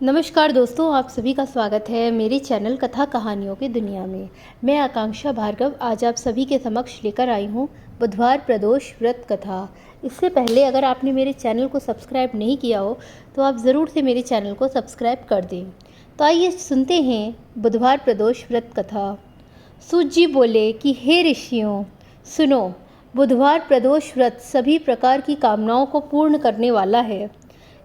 नमस्कार दोस्तों, आप सभी का स्वागत है मेरे चैनल कथा कहानियों की दुनिया में। मैं आकांक्षा भार्गव आज आप सभी के समक्ष लेकर आई हूँ बुधवार प्रदोष व्रत कथा। इससे पहले अगर आपने मेरे चैनल को सब्सक्राइब नहीं किया हो तो आप ज़रूर से मेरे चैनल को सब्सक्राइब कर दें। तो आइए सुनते हैं बुधवार प्रदोष व्रत कथा। सूत जी बोले कि हे ऋषियों सुनो, बुधवार प्रदोष व्रत सभी प्रकार की कामनाओं को पूर्ण करने वाला है।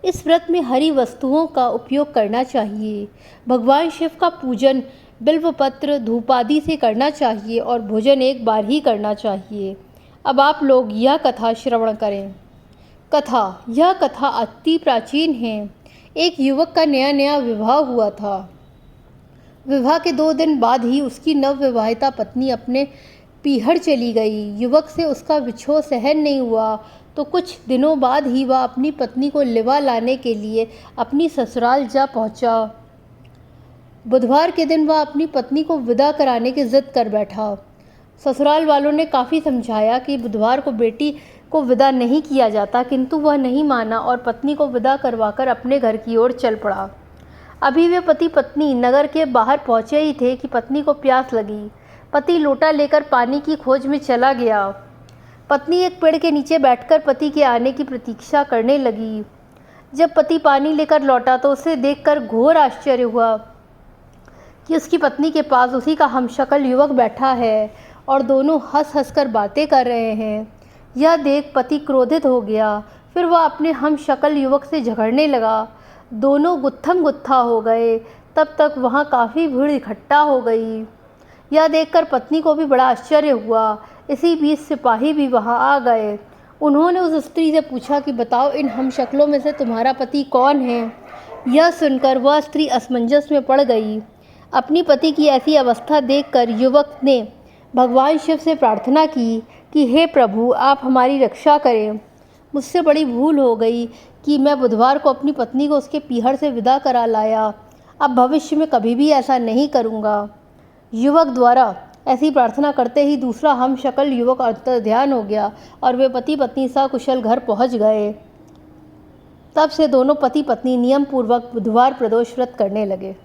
इस व्रत में हरी वस्तुओं का उपयोग करना चाहिए। भगवान शिव का पूजन बिल्वपत्र धूप आदि से करना चाहिए और भोजन एक बार ही करना चाहिए। अब आप लोग यह कथा श्रवण करें। यह कथा अति प्राचीन है। एक युवक का नया नया विवाह हुआ था। विवाह के 2 दिन बाद ही उसकी नवविवाहिता पत्नी अपने पीहर चली गई। युवक से उसका विछोह सहन नहीं हुआ तो कुछ दिनों बाद ही वह अपनी पत्नी को लिवा लाने के लिए अपनी ससुराल जा पहुंचा। बुधवार के दिन वह अपनी पत्नी को विदा कराने की जिद कर बैठा। ससुराल वालों ने काफ़ी समझाया कि बुधवार को बेटी को विदा नहीं किया जाता, किंतु वह नहीं माना और पत्नी को विदा करवाकर अपने घर की ओर चल पड़ा। अभी वे पति पत्नी नगर के बाहर पहुंचे ही थे कि पत्नी को प्यास लगी। पति लोटा लेकर पानी की खोज में चला गया। पत्नी एक पेड़ के नीचे बैठकर पति के आने की प्रतीक्षा करने लगी। जब पति पानी लेकर लौटा तो उसे देखकर घोर आश्चर्य हुआ कि उसकी पत्नी के पास उसी का हमशक्ल युवक बैठा है और दोनों हंस हंस कर बातें कर रहे हैं। यह देख पति क्रोधित हो गया। फिर वह अपने हमशक्ल युवक से झगड़ने लगा। दोनों गुत्थम गुत्था हो गए। तब तक वहाँ काफ़ी भीड़ इकट्ठा हो गई। यह देखकर पत्नी को भी बड़ा आश्चर्य हुआ। इसी बीच सिपाही भी वहां आ गए। उन्होंने उस स्त्री से पूछा कि बताओ, इन हमशक्लों में से तुम्हारा पति कौन है? यह सुनकर वह स्त्री असमंजस में पड़ गई। अपनी पति की ऐसी अवस्था देखकर युवक ने भगवान शिव से प्रार्थना की कि हे प्रभु, आप हमारी रक्षा करें। मुझसे बड़ी भूल हो गई कि मैं बुधवार को अपनी पत्नी को उसके पीहर से विदा करा लाया। अब भविष्य में कभी भी ऐसा नहीं करूँगा। युवक द्वारा ऐसी प्रार्थना करते ही दूसरा हमशक्ल युवक अंतर्ध्यान हो गया और वे पति पत्नी सकुशल घर पहुंच गए। तब से दोनों पति पत्नी नियम पूर्वक बुधवार प्रदोष व्रत करने लगे।